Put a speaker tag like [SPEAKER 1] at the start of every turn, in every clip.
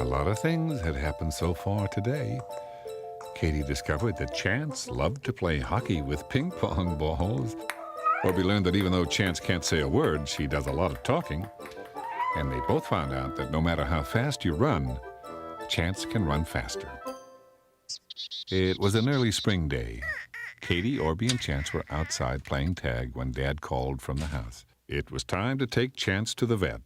[SPEAKER 1] A lot of things had happened so far today. Katie discovered that Chance loved to play hockey with ping pong balls. Orby learned that even though Chance can't say a word, she does a lot of talking. And they both found out that no matter how fast you run, Chance can run faster. It was an early spring day. Katie, Orby, and Chance were outside playing tag when Dad called from the house. It was time to take Chance to the vet.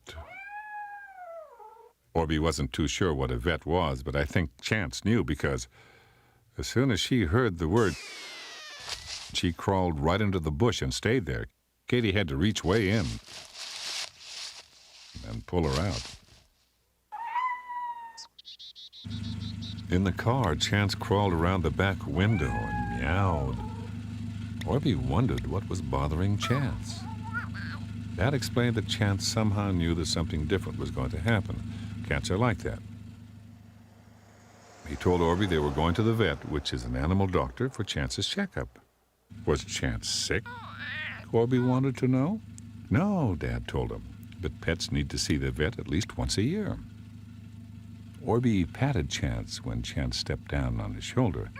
[SPEAKER 1] Orby wasn't too sure what a vet was, but I think Chance knew because as soon as she heard the word, she crawled right into the bush and stayed there. Katie had to reach way in and pull her out. In the car, Chance crawled around the back window and meowed. Orby wondered what was bothering Chance. That explained that Chance somehow knew that something different was going to happen. Cats are like that. He told Orby they were going to the vet, which is an animal doctor, for Chance's checkup. Was Chance sick? Orby wanted to know. No, Dad told him, but pets need to see the vet at least once a year. Orby patted Chance when Chance stepped down on his shoulder.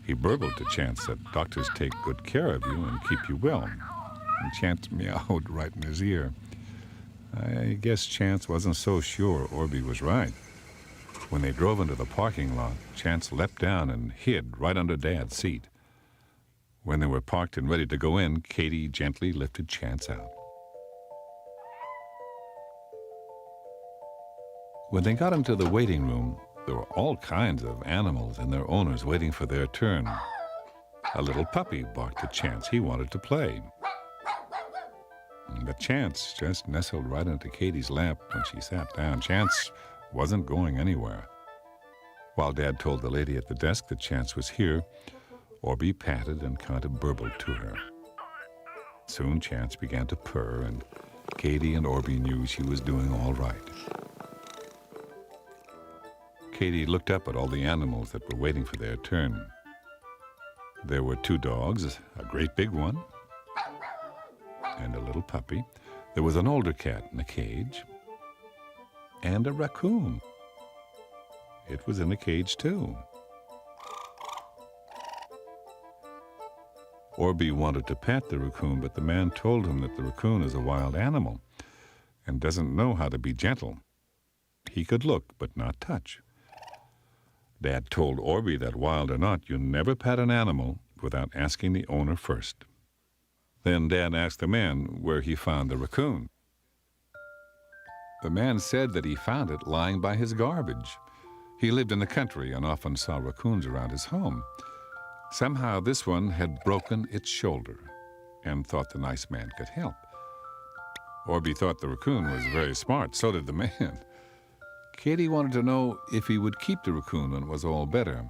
[SPEAKER 1] He burbled to Chance that doctors take good care of you and keep you well. And Chance meowed right in his ear. I guess Chance wasn't so sure Orby was right. When they drove into the parking lot, Chance leapt down and hid right under Dad's seat. When they were parked and ready to go in, Katie gently lifted Chance out. When they got into the waiting room, there were all kinds of animals and their owners waiting for their turn. A little puppy barked at Chance. He wanted to play. But Chance just nestled right into Katie's lap when she sat down. Chance wasn't going anywhere. While Dad told the lady at the desk that Chance was here, Orby patted and kind of burbled to her. Soon Chance began to purr, and Katie and Orby knew she was doing all right. Katie looked up at all the animals that were waiting for their turn. There were 2 dogs, a great big one, and a little puppy. There was an older cat in a cage, and a raccoon. It was in a cage too. Orby wanted to pet the raccoon, but the man told him that the raccoon is a wild animal and doesn't know how to be gentle. He could look, but not touch. Dad told Orby that wild or not, you never pet an animal without asking the owner first. Then Dad asked the man where he found the raccoon. The man said that he found it lying by his garbage. He lived in the country and often saw raccoons around his home. Somehow this one had broken its shoulder and thought the nice man could help. Orby thought the raccoon was very smart, so did the man. Katie wanted to know if he would keep the raccoon when it was all better.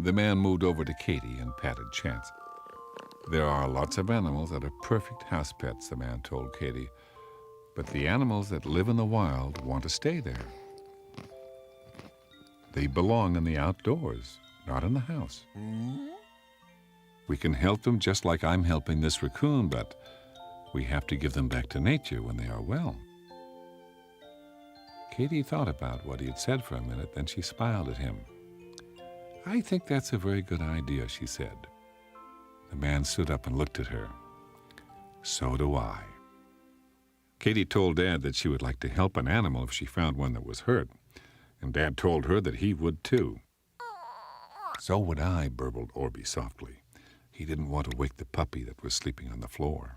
[SPEAKER 1] The man moved over to Katie and patted Chance. There are lots of animals that are perfect house pets, the man told Katie. But the animals that live in the wild want to stay there. They belong in the outdoors, not in the house. We can help them just like I'm helping this raccoon, but we have to give them back to nature when they are well. Katie thought about what he had said for a minute, then she smiled at him. I think that's a very good idea, she said. The man stood up and looked at her. So do I. Katie told Dad that she would like to help an animal if she found one that was hurt, and Dad told her that he would too. So would I, burbled Orby softly. He didn't want to wake the puppy that was sleeping on the floor.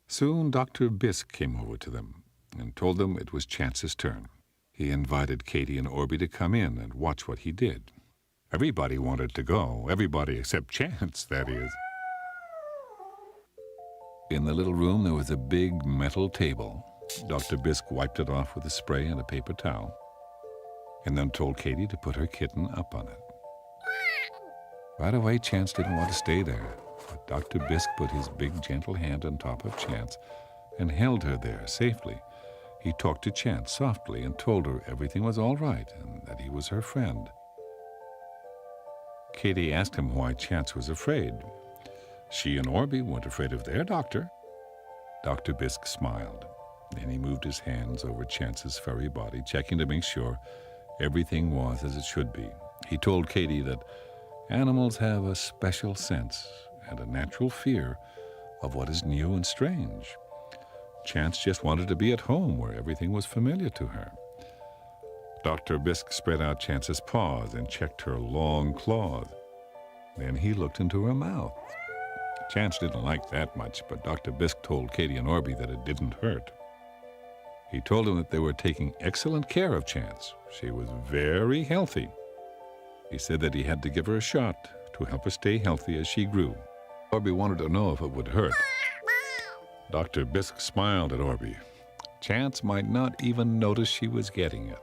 [SPEAKER 1] Soon Dr. Bisk came over to them and told them it was Chance's turn. He invited Katie and Orby to come in and watch what he did. Everybody wanted to go, everybody except Chance, that is. In the little room, there was a big metal table. Dr. Bisk wiped it off with a spray and a paper towel, and then told Katie to put her kitten up on it. Right away, Chance didn't want to stay there, but Dr. Bisk put his big, gentle hand on top of Chance and held her there safely. He talked to Chance softly and told her everything was all right and that he was her friend. Katie asked him why Chance was afraid. She and Orby weren't afraid of their doctor. Dr. Bisk smiled. Then he moved his hands over Chance's furry body, checking to make sure everything was as it should be. He told Katie that animals have a special sense and a natural fear of what is new and strange. Chance just wanted to be at home where everything was familiar to her. Dr. Bisque spread out Chance's paws and checked her long claws. Then he looked into her mouth. Chance didn't like that much, but Dr. Bisque told Katie and Orby that it didn't hurt. He told them that they were taking excellent care of Chance. She was very healthy. He said that he had to give her a shot to help her stay healthy as she grew. Orby wanted to know if it would hurt. Dr. Bisque smiled at Orby. Chance might not even notice she was getting it.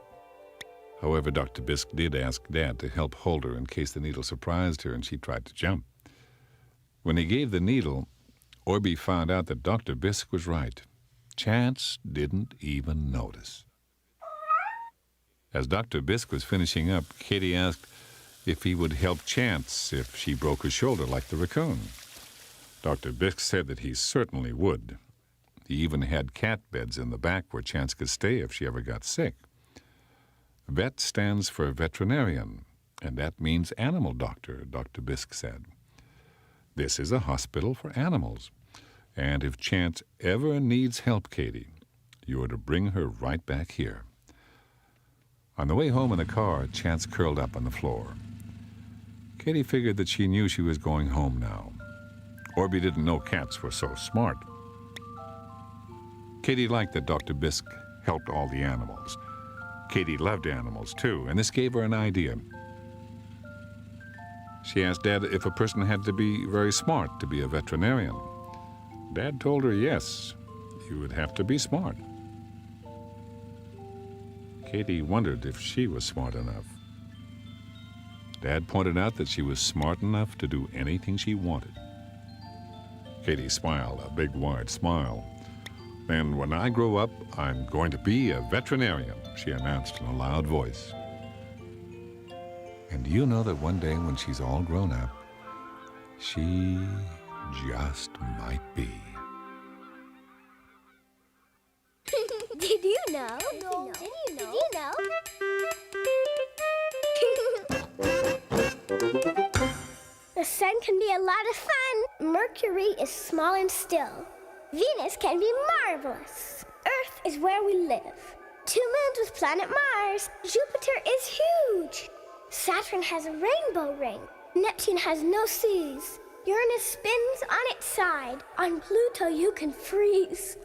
[SPEAKER 1] However, Dr. Bisque did ask Dad to help hold her in case the needle surprised her and she tried to jump. When he gave the needle, Orby found out that Dr. Bisque was right. Chance didn't even notice. As Dr. Bisque was finishing up, Katie asked if he would help Chance if she broke her shoulder like the raccoon. Dr. Bisque said that he certainly would. He even had cat beds in the back where Chance could stay if she ever got sick. Vet stands for veterinarian, and that means animal doctor, Dr. Bisque said. This is a hospital for animals, and if Chance ever needs help, Katie, you are to bring her right back here. On the way home in the car, Chance curled up on the floor. Katie figured that she knew she was going home now. Orby didn't know cats were so smart. Katie liked that Dr. Bisque helped all the animals. Katie loved animals, too, and this gave her an idea. She asked Dad if a person had to be very smart to be a veterinarian. Dad told her yes, you would have to be smart. Katie wondered if she was smart enough. Dad pointed out that she was smart enough to do anything she wanted. Katie smiled, a big wide smile. "And when I grow up, I'm going to be a veterinarian," she announced in a loud voice. And do you know that one day when she's all grown up, she just might be.
[SPEAKER 2] Did you know? No. Did you know? The sun can be a lot of fun. Mercury is small and still. Venus can be marvelous. Earth is where we live. 2 moons with planet Mars. Jupiter is huge. Saturn has a rainbow ring. Neptune has no seas. Uranus spins on its side. On Pluto you can freeze.